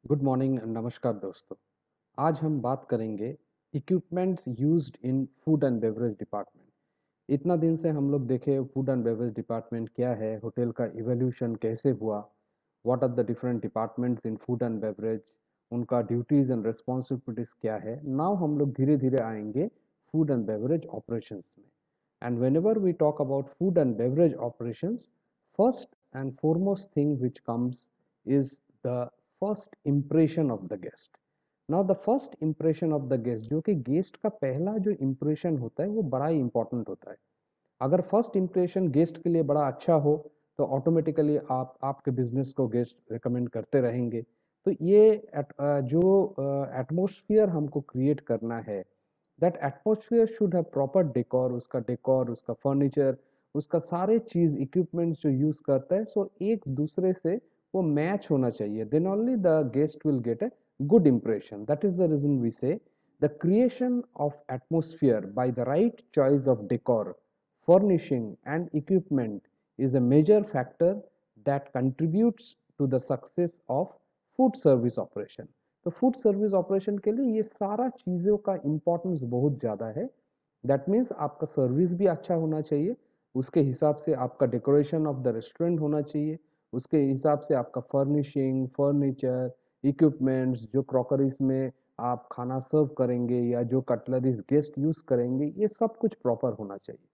Good morning नमस्कार दोस्तों। आज हम बात करेंगे equipments used in food and beverage department. इतना दिन से हम लोग देखे फूड एंड बेवरेज डिपार्टमेंट क्या है, होटल का इवोल्यूशन कैसे हुआ, what are the different departments in food and beverage, उनका ड्यूटीज एंड रिस्पॉन्सिबिलिटीज क्या है। नाउ हम लोग धीरे धीरे आएंगे फूड एंड बेवरेज ऑपरेशंस में। And whenever we talk about food and beverage operations, first and foremost thing which comes is the first impression of the guest. Now the first impression of the guest, जो कि guest का पहला जो impression होता है वो बड़ा ही important होता है। अगर फर्स्ट इम्प्रेशन गेस्ट के लिए बड़ा अच्छा हो तो ऑटोमेटिकली आप आपके बिजनेस को गेस्ट रिकमेंड करते रहेंगे। तो ये जो एटमोसफियर हमको क्रिएट करना है, that atmosphere should have proper decor, उसका फर्नीचर, उसका सारे चीज इक्विपमेंट्स जो यूज करता है, सो एक दूसरे से वो मैच होना चाहिए। Then only the guest will get a good impression. That is the reason we say the creation of atmosphere by the right choice of decor, furnishing and equipment is a major factor that contributes to the success of food service operation. तो food service operation के लिए ये सारा चीज़ों का importance बहुत ज़्यादा है। दैट मीन्स आपका सर्विस भी अच्छा होना चाहिए, उसके हिसाब से आपका डेकोरेशन ऑफ द रेस्टोरेंट होना चाहिए, उसके हिसाब से आपका फर्निशिंग, फर्नीचर, इक्विपमेंट्स, जो क्रॉकरीज में आप खाना सर्व करेंगे या जो कटलरीज गेस्ट यूज करेंगे, ये सब कुछ प्रॉपर होना चाहिए।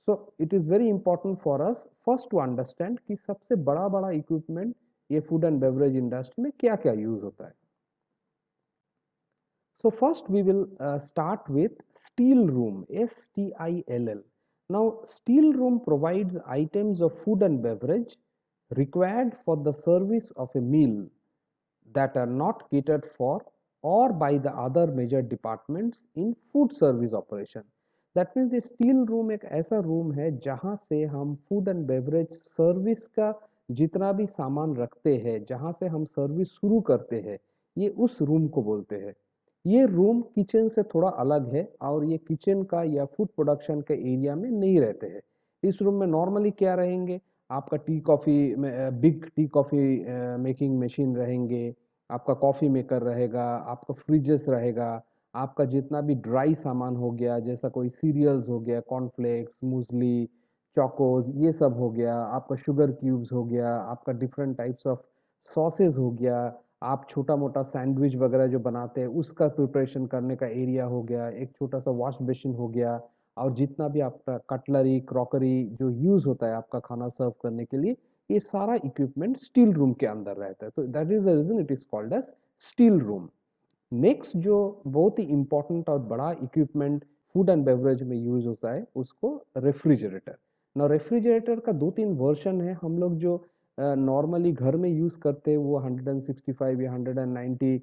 So it is very important for us first to understand कि सबसे बड़ा बड़ा इक्विपमेंट ये फूड एंड बेवरेज इंडस्ट्री में क्या क्या यूज होता है। So first we will start with steel room, STILL. Now steel room provides items of food and beverage required for the service of a meal that are not catered for or by the other major departments in food service operation. That means ये steel room एक ऐसा room है जहाँ से हम food and beverage service का जितना भी सामान रखते हैं, जहाँ से हम सर्विस शुरू करते हैं, ये उस रूम को बोलते हैं। ये रूम किचन से थोड़ा अलग है और ये किचन का या फूड प्रोडक्शन के एरिया में नहीं रहते हैं। इस रूम में नॉर्मली क्या रहेंगे, आपका टी कॉफ़ी में big tea coffee making machine रहेंगे, आपका कॉफ़ी मेकर रहेगा, आपका फ्रिजेस रहेगा, आपका जितना भी ड्राई सामान हो गया जैसा कोई सीरियल्स हो गया, कॉर्नफ्लेक्स, मूसली, चोकोज, ये सब हो गया, आपका शुगर क्यूब्स हो गया, आपका डिफरेंट टाइप्स ऑफ सॉसेज हो गया, आप छोटा मोटा सैंडविच वगैरह जो बनाते हैं उसका प्रिपरेशन करने का एरिया हो गया, एक छोटा सा वॉश बेसिन हो गया, और जितना भी आपका कटलरी क्रॉकरी जो यूज़ होता है आपका खाना सर्व करने के लिए, ये सारा इक्विपमेंट स्टील रूम के अंदर रहता है। तो that is the reason it is called as still room. Next जो बहुत ही इंपॉर्टेंट और बड़ा इक्विपमेंट फूड एंड बेवरेज में यूज होता है उसको रेफ्रिजरेटर। ना रेफ्रिजरेटर का दो तीन वर्जन है। हम लोग जो नॉर्मली घर में यूज करते हैं वो 165 या 190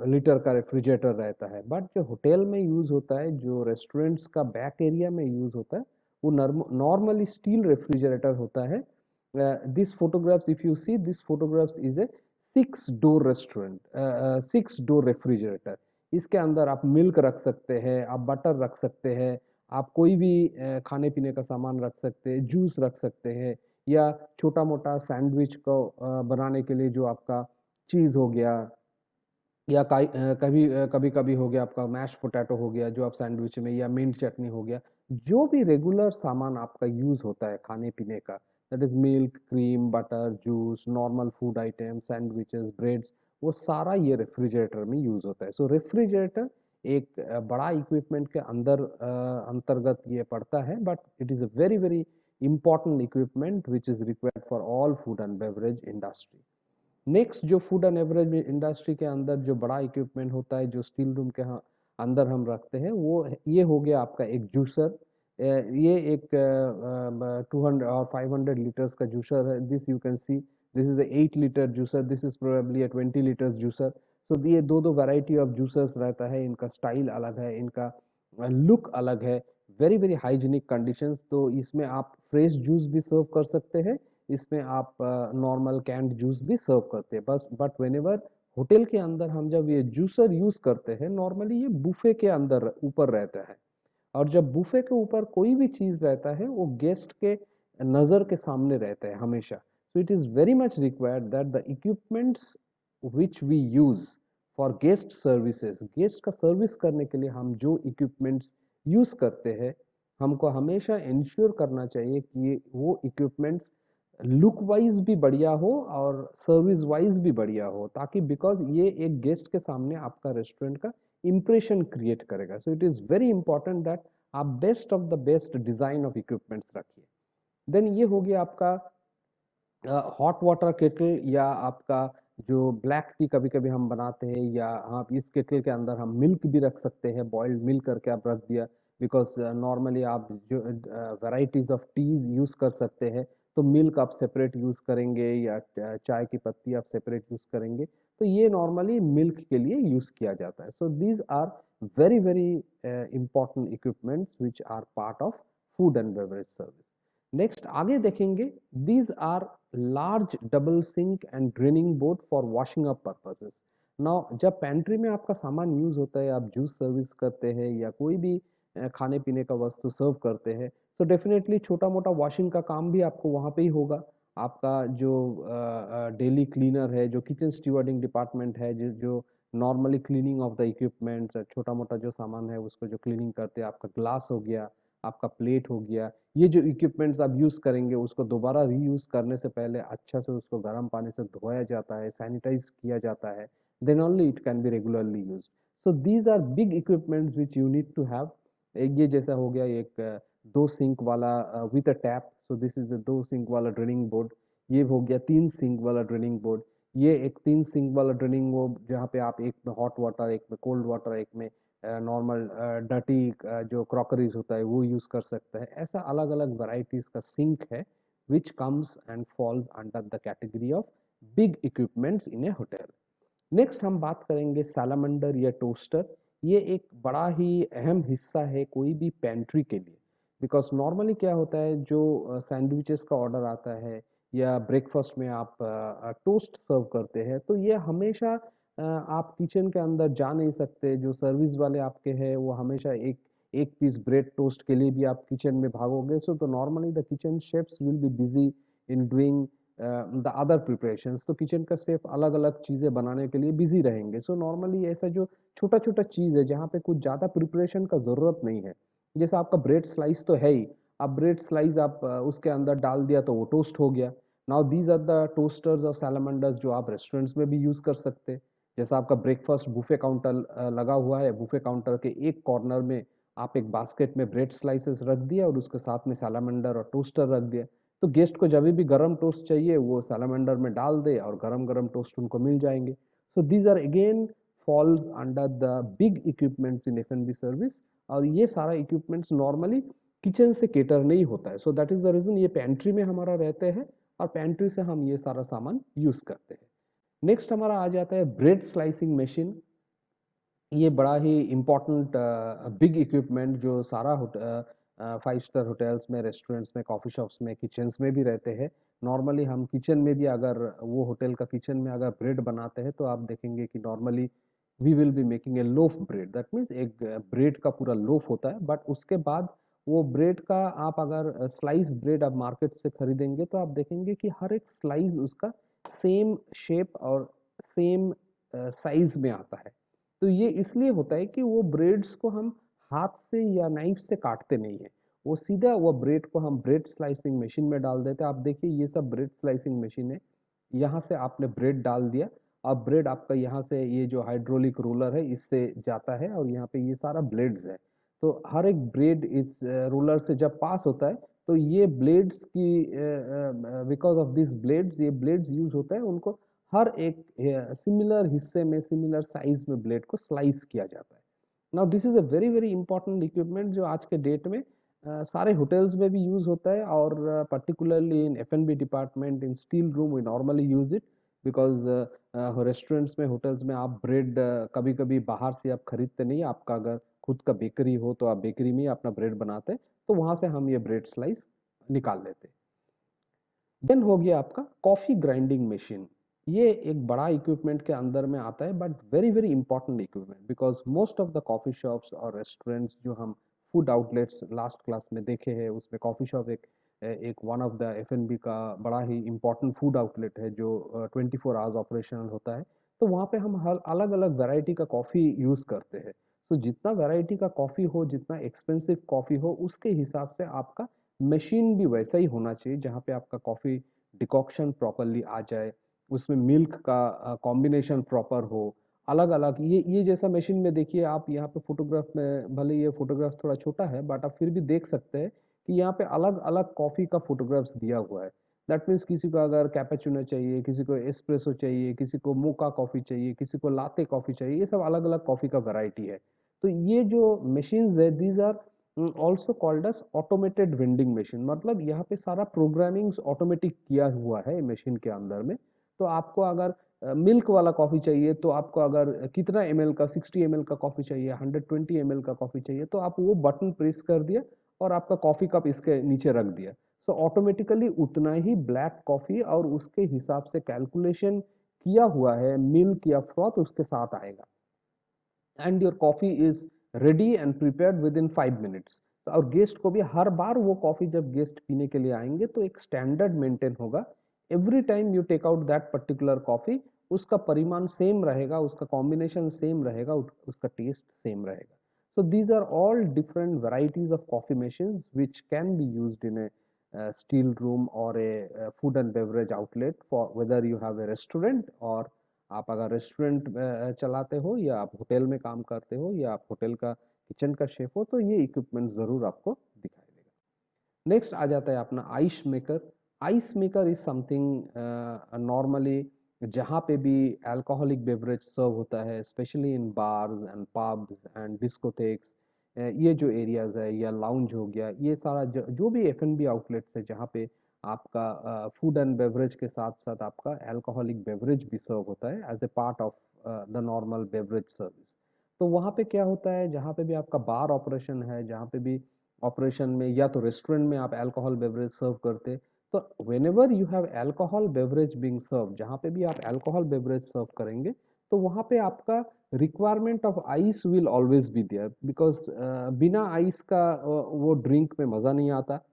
लीटर का रेफ्रिजरेटर रहता है, बट जो होटल में यूज होता है, जो रेस्टोरेंट्स का बैक एरिया में यूज होता है, वो नॉर्मली स्टील रेफ्रिजरेटर होता है। This photographs, if you see this photographs, is a 6 door restaurant, 6 door refrigerator. इसके अंदर आप मिल्क रख सकते हैं, आप बटर रख सकते हैं, आप कोई भी खाने पीने का सामान रख सकते हैं, जूस रख सकते हैं, या छोटा मोटा सैंडविच को बनाने के लिए जो आपका चीज़ हो गया, या कभी कभी हो गया आपका मैश पोटैटो हो गया जो आप सैंडविच में, या मिंट चटनी हो गया, जो भी रेगुलर सामान आपका यूज होता है खाने पीने का, that is milk, cream, butter, juice, normal food item, sandwiches, breads, वो सारा ये रेफ्रिजरेटर में यूज होता है। सो रेफ्रिजरेटर एक बड़ा इक्विपमेंट के अंदर अंतर्गत ये पड़ता है, but it is a very very important equipment which is required for all food and beverage industry. Next जो फूड एंड एवरेज इंडस्ट्री के अंदर जो बड़ा इक्विपमेंट होता है जो स्टील रूम के अंदर हम रखते हैं, वो ये हो गया आपका एक जूसर। ये एक 200 और 500 लीटर्स का जूसर है। This you can see, this is 8 litre juicer, this is probably 20 litres juicer. So ये दो दो वैरायटी ऑफ जूसर्स रहता है, इनका स्टाइल अलग है, इनका लुक अलग है, वेरी वेरी हाइजीनिक कंडीशंस। तो इसमें आप फ्रेश जूस भी सर्व कर सकते हैं, इसमें आप नॉर्मल कैंड जूस भी सर्व करते हैं, बस बट वेनेवर होटल के अंदर हम जब ये जूसर यूज करते हैं, नॉर्मली ये बुफे के अंदर ऊपर रहता है, और जब बुफे के ऊपर कोई भी चीज रहता है वो गेस्ट के नजर के सामने रहता है हमेशा। So it is very much required that the equipments which we use for guest services, guest का सर्विस करने के लिए हम जो इक्विपमेंट्स यूज करते हैं, हमको हमेशा इंश्योर करना चाहिए कि वो इक्विपमेंट्स लुक वाइज भी बढ़िया हो और सर्विस वाइज भी बढ़िया हो, ताकि बिकॉज ये एक गेस्ट के सामने आपका रेस्टोरेंट का इंप्रेशन क्रिएट करेगा। So it is very important that आप best of the best design of equipments रखिए। देन ये हो गया आपका हॉट वाटर केटल, या आपका जो ब्लैक टी कभी कभी हम बनाते हैं, या आप इस केटल के अंदर हम मिल्क भी रख सकते हैं, बॉइल्ड मिल्क करके आप रख दिया, बिकॉज नॉर्मली आप जो वैराइटीज ऑफ टीज यूज कर सकते हैं, तो मिल्क आप सेपरेट यूज करेंगे या चाय की पत्ती आप सेपरेट यूज करेंगे, तो ये नॉर्मली मिल्क के लिए यूज किया जाता है। So these are very very important equipments which are part of food and beverage service. Next आगे देखेंगे, these are large double sink and draining board for washing up purposes. Now जब pantry में आपका सामान use होता है, आप juice service करते हैं या कोई भी खाने पीने का वस्तु सर्व करते हैं, तो डेफिनेटली छोटा मोटा वॉशिंग का काम भी आपको वहाँ पे ही होगा। आपका जो डेली क्लीनर है, जो किचन स्टीवर्डिंग डिपार्टमेंट है, जो normally cleaning of the equipment, छोटा मोटा जो सामान है उसको जो क्लीनिंग करते हैं, आपका ग्लास हो गया, आपका प्लेट हो गया, ये जो इक्विपमेंट्स आप यूज करेंगे उसको दोबारा रीयूज करने से पहले अच्छा से उसको गर्म पानी से धोया जाता है, सैनिटाइज किया जाता है, then only it can be regularly use. So these are big equipments which you need to have. एक ये जैसा हो गया, एक दो सिंक वाला with a tap, so this is दो सिंक वाला ड्रेनिंग बोर्ड। ये हो गया तीन सिंक वाला ड्रेनिंग बोर्ड। ये एक तीन सिंक वाला ड्रेनिंग बोर्ड जहाँ पे आप एक में हॉट वाटर, एक में कोल्ड वाटर, एक में नॉर्मल डर्टी जो क्रॉकरीज होता है वो यूज कर सकते हैं। ऐसा अलग अलग वैरायटीज का सिंक है which comes and false under the category of big equipments in A hotel. Next हम बात करेंगे सैलामेंडर या टोस्टर। ये एक बड़ा ही अहम हिस्सा है कोई भी पेंट्री के लिए, बिकॉज नॉर्मली क्या होता है, जो सैंडविचेस का ऑर्डर आता है या ब्रेकफास्ट में आप टोस्ट सर्व करते हैं, तो ये हमेशा आप किचन के अंदर जा नहीं सकते। जो सर्विस वाले आपके हैं वो हमेशा एक एक पीस ब्रेड टोस्ट के लिए भी आप किचन में भागोगे, सो तो normally the kitchen chefs will be busy in doing the other preparations. तो किचन का शेफ अलग अलग चीज़ें बनाने के लिए बिजी रहेंगे। सो नॉर्मली ऐसा जो छोटा छोटा चीज़ है जहाँ पे कुछ ज़्यादा प्रिपरेशन का ज़रूरत नहीं है, जैसे आपका ब्रेड स्लाइस तो है ही, अब ब्रेड स्लाइस आप उसके अंदर डाल दिया तो वो टोस्ट हो गया। Now these are the toasters और सैलमंडर्स जो आप रेस्टोरेंट्स में भी यूज़ कर सकते हैं। जैसा आपका ब्रेकफास्ट बुफे काउंटर लगा हुआ है, बुफे काउंटर के एक कॉर्नर में आप एक बास्केट में ब्रेड स्लाइसेस रख दिया और उसके साथ में सैलमंडर और टोस्टर रख दिया, तो गेस्ट को जब भी गरम टोस्ट चाहिए वो सैलमंडर में डाल दे और गरम गरम टोस्ट उनको मिल जाएंगे। So these are again falls under the big equipments in F and B service. और ये सारा इक्विपमेंट्स नॉर्मली किचन से केटर नहीं होता है, so that is the reason ये पेंट्री में हमारा रहते हैं और पेंट्री से हम ये सारा सामान यूज करते हैं। नेक्स्ट हमारा आ जाता है ब्रेड स्लाइसिंग मशीन। ये बड़ा ही इम्पोर्टेंट बिग इक्विपमेंट जो सारा 5 स्टार होटल्स में, रेस्टोरेंट्स में, कॉफ़ी शॉप्स में, किचन्स में भी रहते हैं। नॉर्मली हम किचन में भी अगर वो होटल का किचन में अगर ब्रेड बनाते हैं तो आप देखेंगे कि normally we will be making a loaf bread, that means एक ब्रेड का पूरा लोफ होता है, बट उसके बाद वो ब्रेड का आप अगर स्लाइस ब्रेड आप मार्केट से खरीदेंगे तो आप देखेंगे कि हर एक स्लाइस उसका सेम शेप और सेम साइज में आता है। तो ये इसलिए होता है कि वो ब्रेड्स को हम हाथ से या नाइफ से काटते नहीं है, वो सीधा वो ब्रेड को हम ब्रेड स्लाइसिंग मशीन में डाल देते हैं। आप देखिए ये सब ब्रेड स्लाइसिंग मशीन है, यहाँ से आपने ब्रेड डाल दिया, अब ब्रेड आपका यहाँ से ये जो हाइड्रोलिक रोलर है इससे जाता है और यहाँ पे ये सारा ब्लेड्स है। तो हर एक ब्रेड इस रोलर से जब पास होता है तो ये ब्लेड्स की बिकॉज ऑफ दिस ब्लेड्स, ये ब्लेड्स यूज होता है उनको हर एक सिमिलर हिस्से में, सिमिलर साइज में ब्लेड को स्लाइस किया जाता है। Now this is a very very important equipment जो आज के डेट में सारे होटल्स में भी यूज होता है, और particularly in F and B department, in still room we normally use it, because restaurants में, होटल्स में आप ब्रेड कभी कभी बाहर से आप खरीदते नहीं, आपका अगर खुद का बेकरी हो तो आप बेकरी में ही अपना ब्रेड बनाते हैं, तो वहां से हम ये ब्रेड स्लाइस निकाल लेते हैं। देन हो गया आपका कॉफी ग्राइंडिंग मशीन। ये एक बड़ा इक्विपमेंट के अंदर में आता है, but very very important equipment, because most of the coffee shops और रेस्टोरेंट्स जो हम फूड आउटलेट्स लास्ट क्लास में देखे हैं उसमें कॉफी शॉप एक one of the F N B का बड़ा ही इंपॉर्टेंट फूड आउटलेट है जो 24 आवर्स ऑपरेशनल होता है। तो वहाँ पे हम हर अलग अलग वैरायटी का कॉफ़ी यूज़ करते हैं। तो जितना वैरायटी का कॉफ़ी हो, जितना एक्सपेंसिव कॉफ़ी हो, उसके हिसाब से आपका मशीन भी वैसा ही होना चाहिए जहाँ पे आपका कॉफ़ी डिकॉक्शन प्रॉपरली आ जाए, उसमें मिल्क का कॉम्बिनेशन प्रॉपर हो। अलग अलग ये जैसा मशीन में देखिए आप, यहाँ पे फोटोग्राफ में भले ये फोटोग्राफ थोड़ा छोटा है बट आप फिर भी देख सकते हैं कि यहाँ पे अलग अलग कॉफ़ी का फोटोग्राफ्स दिया हुआ है। दैट मीन्स किसी को अगर कैपेचिनो चाहिए, किसी को एस्प्रेसो चाहिए, किसी को मोका कॉफ़ी चाहिए, किसी को लाते कॉफ़ी चाहिए, ये सब अलग अलग कॉफ़ी का वैरायटी है। तो ये जो मशीन्स है, these are also called as automated vending machine. मतलब यहाँ पे सारा प्रोग्रामिंग ऑटोमेटिक किया हुआ है मशीन के अंदर में। तो आपको अगर मिल्क वाला कॉफ़ी चाहिए, तो आपको अगर कितना एमएल का, 60 एमएल का कॉफ़ी चाहिए, 120 एमएल का कॉफ़ी चाहिए, तो आप वो बटन प्रेस कर दिया और आपका कॉफ़ी कप इसके नीचे रख दिया। तो ऑटोमेटिकली उतना ही ब्लैक कॉफ़ी और उसके हिसाब से कैलकुलेशन किया हुआ है मिल्क या फ्रॉथ उसके साथ आएगा, and your coffee is ready and prepared with in 5 minutes. और गेस्ट को भी हर बार वो कॉफ़ी जब गेस्ट पीने के लिए आएंगे तो एक स्टैंडर्ड मेंटेन होगा। Every time you take out that particular coffee, उसका परिमाण सेम रहेगा, उसका कॉम्बिनेशन सेम रहेगा, उसका टेस्ट सेम रहेगा। So these are all different varieties of coffee machines which can be used in a steel room or a food and beverage outlet, for whether you have a restaurant or आप अगर restaurant चलाते हो या आप hotel में काम करते हो या आप होटल का किचन का शेफ हो, तो ये इक्विपमेंट ज़रूर आपको दिखाई देगा। नेक्स्ट आ जाता है अपना ice maker. Ice maker is something normally जहाँ पे भी अल्कोहलिक बेवरेज सर्व होता है, specially in bars and pubs and discotheques, ये जो एरियाज है, या लाउंज हो गया, ये सारा जो भी एफ&बी आउटलेट्स है जहाँ पे आपका फूड एंड बेवरेज के साथ साथ आपका अल्कोहलिक बेवरेज भी सर्व होता है as a part of the normal beverage service. तो वहाँ पे क्या होता है, जहाँ पे भी आपका बार ऑपरेशन है, जहाँ पे भी ऑपरेशन में या तो रेस्टोरेंट में आप अल्कोहल बेवरेज सर्व करते, तो whenever you have alcohol beverage being serve, जहाँ पे भी आप अल्कोहल बेवरेज सर्व करेंगे, तो वहाँ पे आपका requirement of ice will always be there, because बिना आइस का वो ड्रिंक में मज़ा नहीं आता।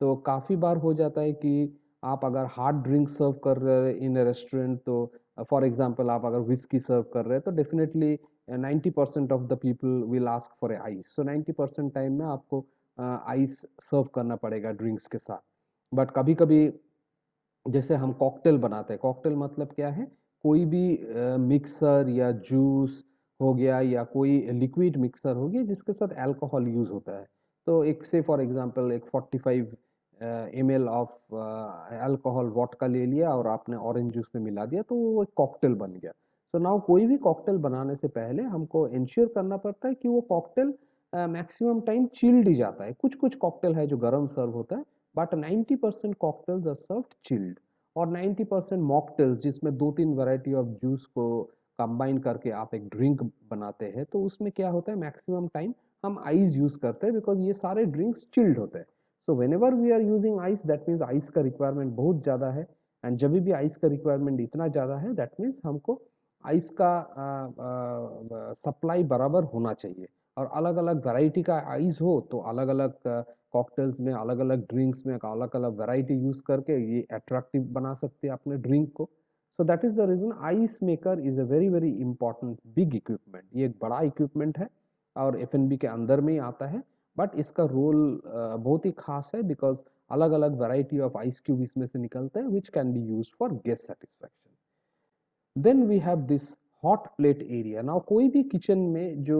तो काफ़ी बार हो जाता है कि आप अगर हार्ड ड्रिंक सर्व कर रहे हैं इन रेस्टोरेंट, तो फॉर एग्जांपल आप अगर विस्की सर्व कर रहे हैं, तो definitely 90% of the people will ask for a ice. So 90% time में आपको आइस सर्व करना पड़ेगा ड्रिंक्स के साथ। बट कभी कभी जैसे हम कॉकटेल बनाते हैं, कॉकटेल मतलब क्या है, कोई भी मिक्सर या जूस हो गया या कोई लिक्विड मिक्सर हो गया जिसके साथ अल्कोहल यूज होता है। तो एक से फॉर एग्जांपल एक 45 ml ऑफ अल्कोहल वोडका ले लिया और आपने ऑरेंज जूस में मिला दिया, तो वो एक कॉकटेल बन गया। तो नाउ कोई भी कॉकटेल बनाने से पहले हमको इंश्योर करना पड़ता है कि वो कॉकटेल मैक्सिमम टाइम चिल्ड ही जाता है। कुछ कुछ कॉकटेल है जो गर्म सर्व होता है, but 90% cocktails are served chilled. और 90% मॉकटेल्स जिसमें दो तीन वैरायटी ऑफ जूस को कंबाइन करके आप एक ड्रिंक बनाते हैं, तो उसमें क्या होता है, मैक्सिमम टाइम हम आइस यूज करते हैं, बिकॉज ये सारे ड्रिंक्स चिल्ड होते हैं। So whenever we are using ice, that means ice का रिक्वायरमेंट बहुत ज़्यादा है। एंड जब भी आइस का रिक्वायरमेंट इतना ज़्यादा है, दैट मीन्स हमको आइस का सप्लाई बराबर होना चाहिए। और अलग अलग वैरायटी का आइस हो तो अलग अलग कॉकटेल्स में, अलग अलग ड्रिंक्स में अलग अलग वैरायटी यूज करके ये अट्रैक्टिव बना सकते हैं अपने ड्रिंक को। So that is the reason ice maker is a very very important big equipment. ये एक बड़ा इक्विपमेंट है और एफ&बी के अंदर में ही आता है। बट इसका रोल बहुत ही खास है, बिकॉज अलग अलग वैरायटी ऑफ आइस क्यूब इसमें से निकलते हैं which can be use for guest satisfaction. Then we have this hot plate area. Now कोई भी किचन में जो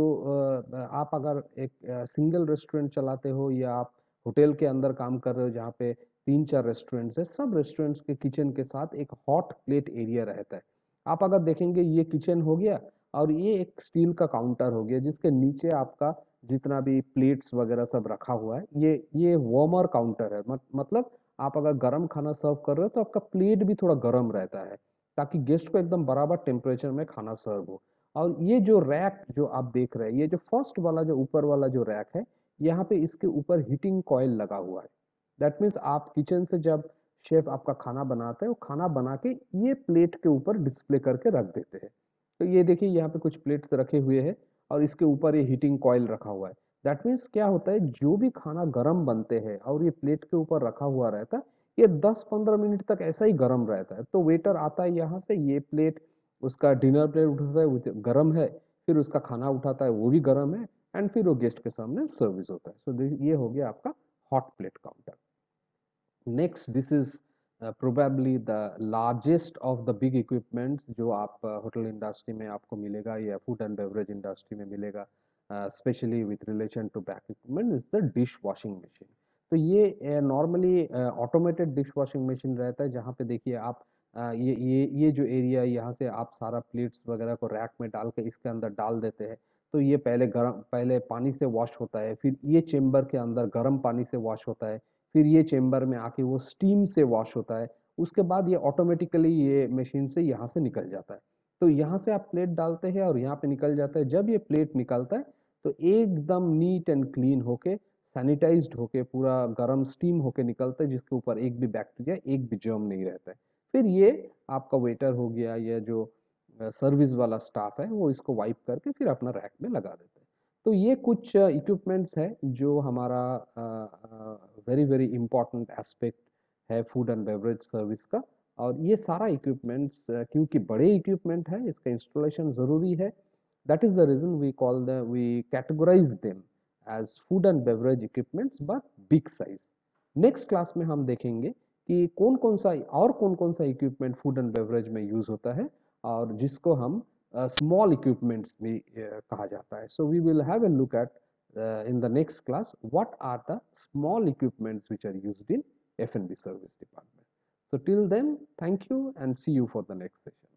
आप अगर एक सिंगल रेस्टोरेंट चलाते हो या आप होटल के अंदर काम कर रहे हो जहाँ पे 3-4 रेस्टोरेंट्स है, सब रेस्टोरेंट्स के किचन के साथ एक हॉट प्लेट एरिया रहता है। आप अगर देखेंगे ये किचन हो गया और ये एक स्टील का काउंटर हो गया जिसके नीचे आपका जितना भी प्लेट्स वगैरह सब रखा हुआ है, ये वार्मर काउंटर है। मतलब आप अगर गर्म खाना सर्व कर रहे हो तो आपका प्लेट भी थोड़ा गर्म रहता है, ताकि गेस्ट को एकदम बराबर टेम्परेचर में खाना सर्व हो। और ये जो रैक जो आप देख रहे हैं, ये जो फर्स्ट वाला जो ऊपर वाला जो रैक है, यहाँ पे इसके ऊपर हीटिंग कॉइल लगा हुआ है। दैट मीन्स आप किचन से जब शेफ आपका खाना बनाते हैं, वो खाना बना के ये प्लेट के ऊपर डिस्प्ले करके रख देते हैं। तो ये देखिए यहाँ पे कुछ प्लेट्स रखे हुए हैं और इसके ऊपर ये हीटिंग कॉइल रखा हुआ है। दैट मीन्स क्या होता है, जो भी खाना गर्म बनते हैं और ये प्लेट के ऊपर रखा हुआ रहता है, ये 10-15 मिनट तक ऐसा ही गर्म रहता है। तो वेटर आता है यहाँ से, ये प्लेट उसका डिनर प्लेट उठाता है वो गर्म है, फिर उसका खाना उठाता है वो भी गर्म है, एंड फिर वो गेस्ट के सामने सर्विस होता है। सो ये हो गया आपका hot plate counter. Next, this is probably the largest of the big equipments जो आप होटल इंडस्ट्री में आपको मिलेगा या फूड एंड बेवरेज इंडस्ट्री में मिलेगा, specially with relation to back equipment, is the dish washing machine. तो ये normally automated dish washing machine रहता है, जहाँ पे देखिए आप ये जो एरिया, यहाँ से आप सारा प्लेट्स वगैरह को रैक में डाल के इसके अंदर डाल देते हैं। तो ये पहले पानी से वॉश होता है, फिर ये चेम्बर के अंदर गर्म पानी से वॉश होता है, फिर ये चेम्बर में आके वो स्टीम से वॉश होता है, उसके बाद ये ऑटोमेटिकली ये मशीन से यहाँ से निकल जाता है। तो यहाँ से आप प्लेट डालते हैं और यहाँ पे निकल जाता है। जब ये प्लेट निकलता है तो एकदम नीट एंड क्लीन होके, सैनिटाइज्ड होके, पूरा गर्म स्टीम होके निकलता है, जिसके ऊपर एक भी बैक्टीरिया, एक भी जर्म नहीं रहता है। फिर ये आपका वेटर हो गया या जो सर्विस वाला स्टाफ है वो इसको वाइप करके फिर अपना रैक में लगा देते हैं। तो ये कुछ इक्विपमेंट्स है जो हमारा वेरी वेरी इंपॉर्टेंट एस्पेक्ट है फूड एंड बेवरेज सर्विस का। और ये सारा इक्विपमेंट्स क्योंकि बड़े इक्विपमेंट है, इसका इंस्टॉलेशन ज़रूरी है, that is the reason we categorise them as food and beverage equipments but big size. Next class में हम देखेंगे कि कौन कौन सा इक्विपमेंट फूड एंड बेवरेज में यूज़ होता है और जिसको हम small equipments भी कहा जाता है. So we will have a look at in the next class what are the small equipments which are used in F&B service department. So till then, thank you and see you for the next session.